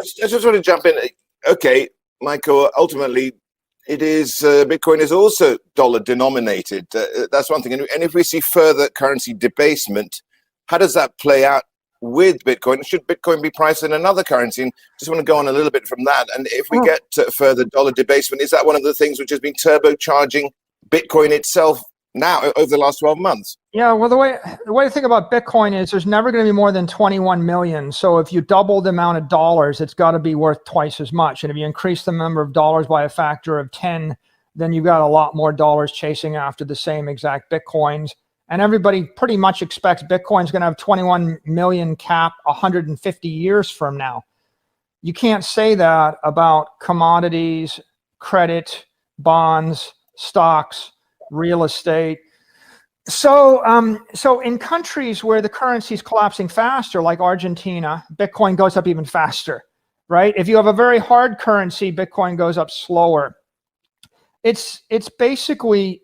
I just want to jump in. Okay, Michael, ultimately, it is Bitcoin is also dollar denominated. That's one thing. And if we see further currency debasement, how does that play out with Bitcoin? Should Bitcoin be priced in another currency? And just want to go on a little bit from that. And if we get further dollar debasement, is that one of the things which has been turbocharging Bitcoin itself now over the last 12 months? Yeah, well, the way to think about Bitcoin is there's never going to be more than 21 million. So if you double the amount of dollars, it's got to be worth twice as much. And if you increase the number of dollars by a factor of 10, then you've got a lot more dollars chasing after the same exact Bitcoins. And everybody pretty much expects Bitcoin's going to have 21 million cap 150 years from now. You can't say that about commodities, credit, bonds, stocks, real estate. So in countries where the currency is collapsing faster, like Argentina, Bitcoin goes up even faster, right? If you have a very hard currency, Bitcoin goes up slower. It's basically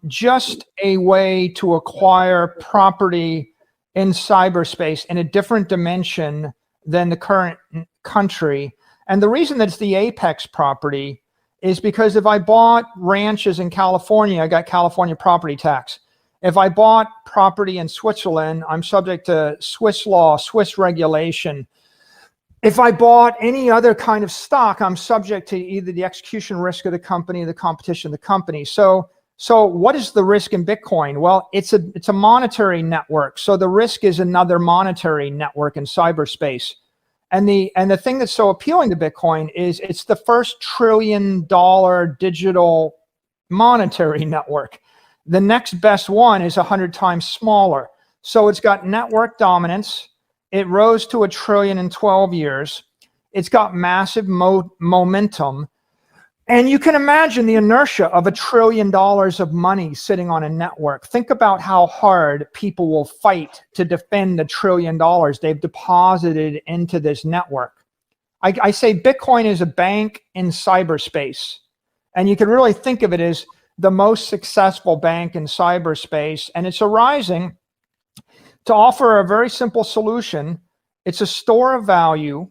just a way to acquire property in cyberspace in a different dimension than the current country. And the reason that it's the apex property is because if I bought ranches in California, I got California property tax. If I bought property in Switzerland, I'm subject to Swiss law, Swiss regulation. If I bought any other kind of stock, I'm subject to either the execution risk of the company or the competition of the company. So what is the risk in Bitcoin? Well, it's a monetary network. So the risk is another monetary network in cyberspace. And the thing that's so appealing to Bitcoin is it's the first $1 trillion digital monetary network. The next best one is 100 times smaller. So it's got network dominance. It rose to $1 trillion in 12 years. It's got massive momentum. And you can imagine the inertia of $1 trillion of money sitting on a network. Think about how hard people will fight to defend the $1 trillion they've deposited into this network. I say Bitcoin is a bank in cyberspace. And you can really think of it as the most successful bank in cyberspace. And it's arising to offer a very simple solution. It's a store of value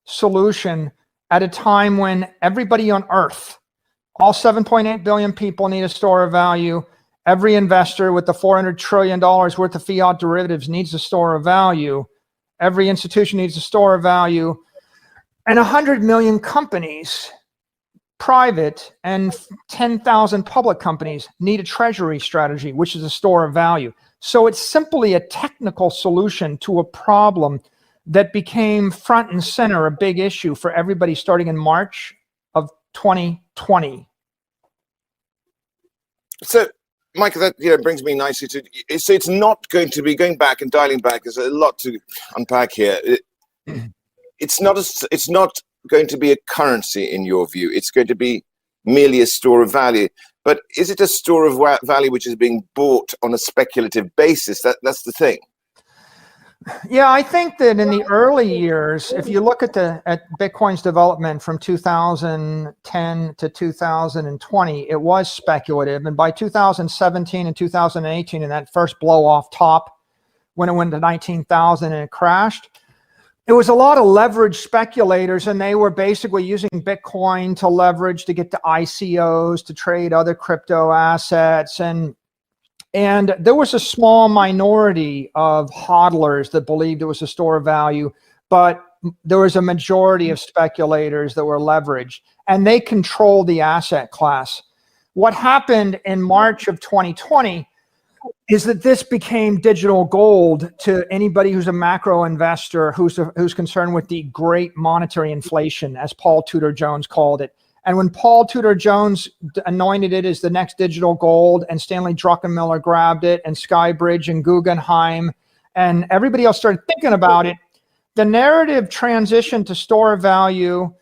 solution at a time when everybody on Earth, all 7.8 billion people, need a store of value. Every investor with the $400 trillion worth of fiat derivatives needs a store of value. Every institution needs a store of value. And 100 million companies, private, and 10,000 public companies need a treasury strategy, which is a store of value. So it's simply a technical solution to a problem that became front and center, a big issue for everybody starting in March of 2020. So, Michael, that brings me nicely to, so it's not going to be, going back and dialing back, there's a lot to unpack here. It's not going to be a currency in your view. It's going to be merely a store of value. But is it a store of value which is being bought on a speculative basis? That's the thing. Yeah, I think that in the early years, if you look at Bitcoin's development from 2010 to 2020, it was speculative. And by 2017 and 2018, in that first blow off top, when it went to 19,000 and it crashed, it was a lot of leverage speculators, and they were basically using Bitcoin to leverage to get to ICOs, to trade other crypto assets. And there was a small minority of hodlers that believed it was a store of value, but there was a majority of speculators that were leveraged, and they controlled the asset class. What happened in March of 2020 is that this became digital gold to anybody who's a macro investor who's concerned with the great monetary inflation, as Paul Tudor Jones called it. And when Paul Tudor Jones anointed it as the next digital gold, and Stanley Druckenmiller grabbed it, and Skybridge and Guggenheim, and everybody else started thinking about it, the narrative transitioned to store of value.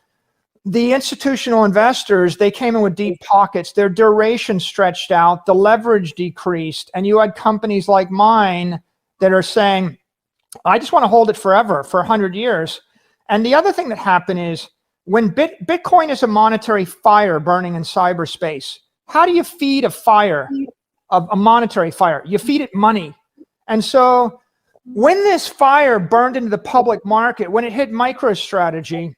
The institutional investors, they came in with deep pockets. Their duration stretched out, the leverage decreased, and you had companies like mine that are saying, I just want to hold it forever, for 100 years. And the other thing that happened is, when Bitcoin is a monetary fire burning in cyberspace, how do you feed a fire, a monetary fire? You feed it money. And so When this fire burned into the public market, when it hit MicroStrategy,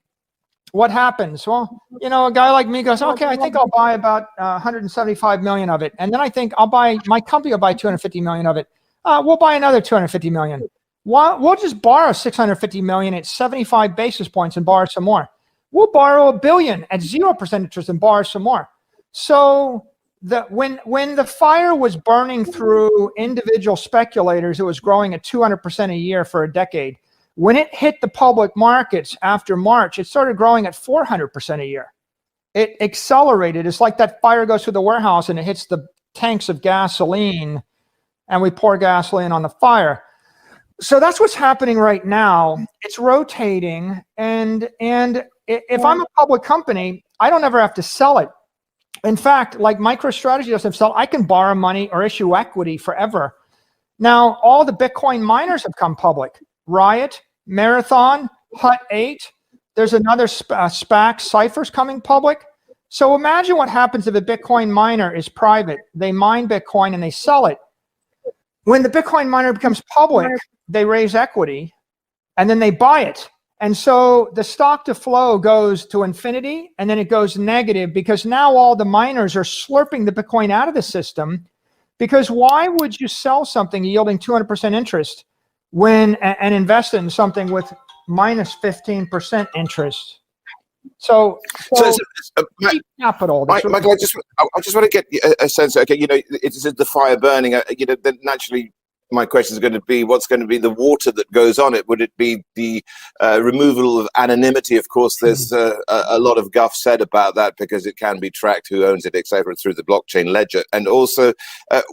what happens? Well, a guy like me goes, okay, I think I'll buy about 175 million of it. And then I think my company will buy 250 million of it. We'll buy another 250 million. We'll just borrow 650 million at 75 basis points and borrow some more. We'll borrow $1 billion at 0% interest and borrow some more. So when the fire was burning through individual speculators, it was growing at 200% a year for a decade. When it hit the public markets after March, it started growing at 400% a year. It accelerated. It's like that fire goes through the warehouse and it hits the tanks of gasoline, and we pour gasoline on the fire. So that's what's happening right now. It's rotating, and if I'm a public company, I don't ever have to sell it. In fact, like MicroStrategy doesn't sell, I can borrow money or issue equity forever. Now, all the Bitcoin miners have come public. Riot, Marathon, Hut 8. There's another SPAC, Cypher's coming public. So imagine what happens if a Bitcoin miner is private. They mine Bitcoin and they sell it. When the Bitcoin miner becomes public, they raise equity and then they buy it. And so the stock to flow goes to infinity, and then it goes negative because now all the miners are slurping the Bitcoin out of the system. Because why would you sell something yielding 200% interest and invest in something with minus 15% interest? So capital. Michael, I just want to get a sense. Okay, it's the fire burning. Then naturally, my question is going to be, what's going to be the water that goes on it? Would it be the removal of anonymity? Of course, there's a lot of guff said about that because it can be tracked who owns it, etc., through the blockchain ledger. And also,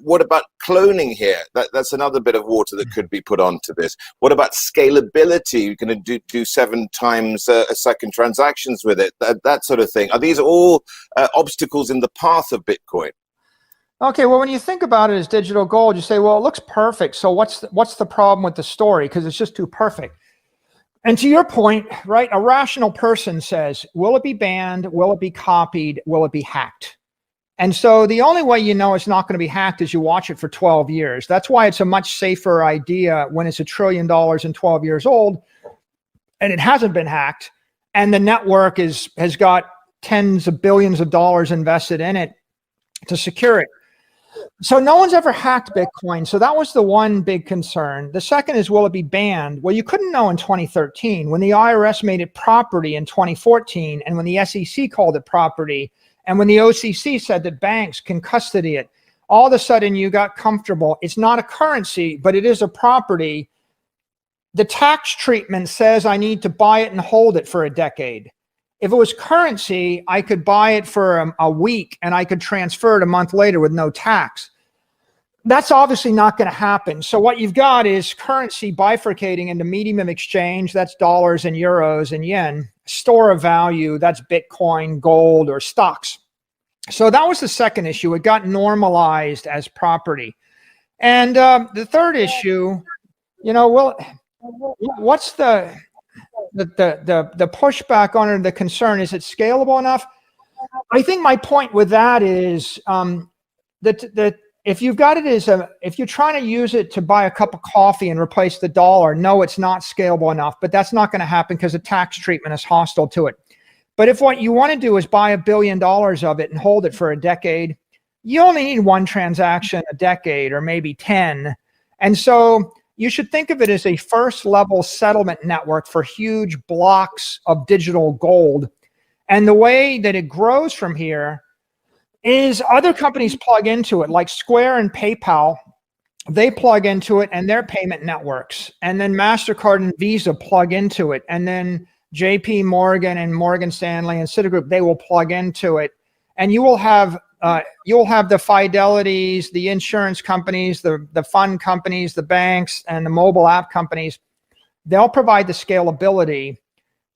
what about cloning here? That's another bit of water that could be put onto this. What about scalability? You're going to do 7 times a second transactions with it, that sort of thing. Are these all obstacles in the path of Bitcoin? Okay, well, when you think about it as digital gold, you say, well, it looks perfect. So what's the problem with the story? Because it's just too perfect. And to your point, right, a rational person says, will it be banned? Will it be copied? Will it be hacked? And so the only way you know it's not going to be hacked is you watch it for 12 years. That's why it's a much safer idea when it's $1 trillion and 12 years old and it hasn't been hacked, and the network has got tens of billions of dollars invested in it to secure it. So no one's ever hacked Bitcoin. So that was the one big concern. The second is, will it be banned? Well, you couldn't know in 2013 when the IRS made it property in 2014, and when the SEC called it property, and when the OCC said that banks can custody it. All of a sudden you got comfortable. It's not a currency, but it is a property. The tax treatment says I need to buy it and hold it for a decade. If it was currency, I could buy it for a week and I could transfer it a month later with no tax. That's obviously not going to happen. So what you've got is currency bifurcating into medium of exchange, that's dollars and euros and yen, store of value, that's Bitcoin, gold, or stocks. So that was the second issue. It got normalized as property. And the third issue, well, what's the pushback on it, the concern? Is it scalable enough? I think my point with that is that if you've got it as if you're trying to use it to buy a cup of coffee and replace the dollar, no, it's not scalable enough, but that's not going to happen because the tax treatment is hostile to it. But if what you want to do is buy $1 billion of it and hold it for a decade, you only need one transaction a decade or maybe 10. And so you should think of it as a first level settlement network for huge blocks of digital gold. And the way that it grows from here is other companies plug into it, like Square and PayPal. They plug into it and their payment networks. And then MasterCard and Visa plug into it. And then JP Morgan and Morgan Stanley and Citigroup, they will plug into it. And you will have the Fidelities, the insurance companies, the fund companies, the banks, and the mobile app companies. They'll provide the scalability,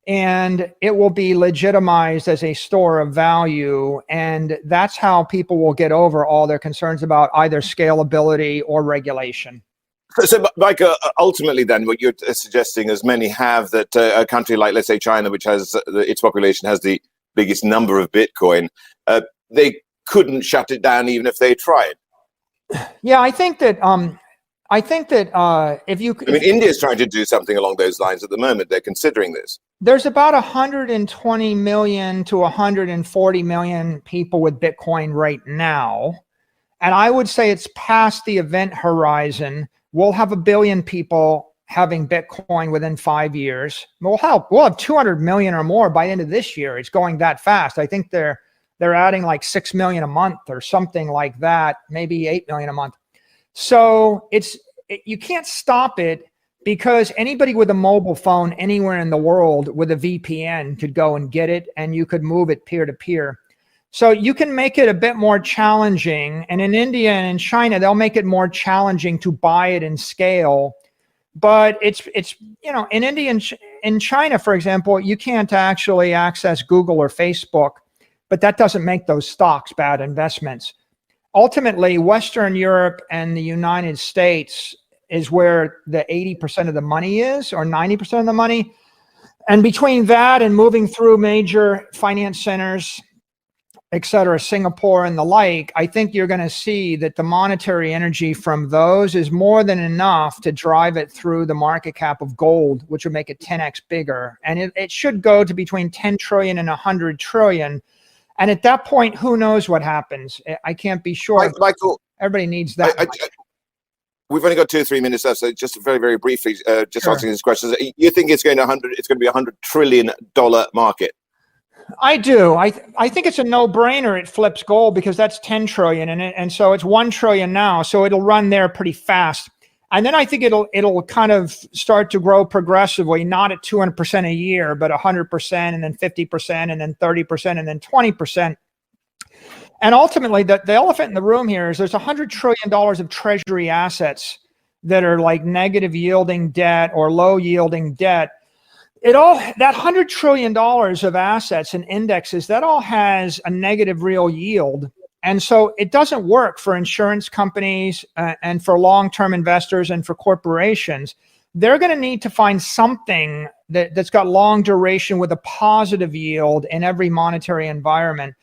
and it will be legitimized as a store of value. And that's how people will get over all their concerns about either scalability or regulation. So, Mike, ultimately then, what you're suggesting, as many have, that a country like, let's say, China, which has its population has the biggest number of Bitcoin, they couldn't shut it down even if they tried. Yeah, I think that I think that if you, I mean, India's trying to do something along those lines at the moment. They're considering this. there's about 120 million to 140 million people with Bitcoin right now. And I would say it's past the event horizon. We'll have 1 billion people having Bitcoin within 5 years. We'll have 200 million or more by the end of this year. It's going that fast. I think they're adding like 6 million a month or something like that, maybe 8 million a month. So you can't stop it, because anybody with a mobile phone anywhere in the world with a VPN could go and get it, and you could move it peer to peer. So you can make it a bit more challenging. And in India and in China, they'll make it more challenging to buy it and scale. But it's in India and in China, for example, you can't actually access Google or Facebook, but that doesn't make those stocks bad investments. Ultimately, Western Europe and the United States is where the 80% of the money is, or 90% of the money. And between that and moving through major finance centers, et cetera, Singapore and the like, I think you're going to see that the monetary energy from those is more than enough to drive it through the market cap of gold, which would make it 10x bigger. And it should go to between 10 trillion and 100 trillion. And at that point, who knows what happens? I can't be sure. Michael, everybody needs that. We've only got 2 or 3 minutes left, so just very, very briefly, just answering these questions. You think it's going to be $100 trillion market? I do. I think it's a no-brainer. It flips gold, because that's 10 trillion, and so it's 1 trillion now. So it'll run there pretty fast. And then I think it'll kind of start to grow progressively, not at 200% a year, but 100%, and then 50%, and then 30%, and then 20%. And ultimately, the elephant in the room here is there's $100 trillion of treasury assets that are like negative yielding debt or low yielding debt. That $100 trillion of assets and indexes, that all has a negative real yield. And so it doesn't work for insurance companies and for long-term investors and for corporations. They're going to need to find something that's got long duration with a positive yield in every monetary environment.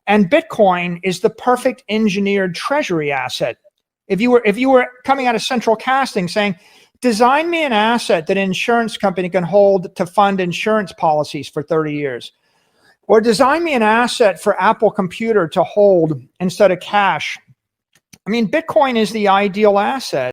And Bitcoin is the perfect engineered treasury asset. If you were coming out of central casting saying, design me an asset that an insurance company can hold to fund insurance policies for 30 years. Or design me an asset for Apple Computer to hold instead of cash. I mean, Bitcoin is the ideal asset.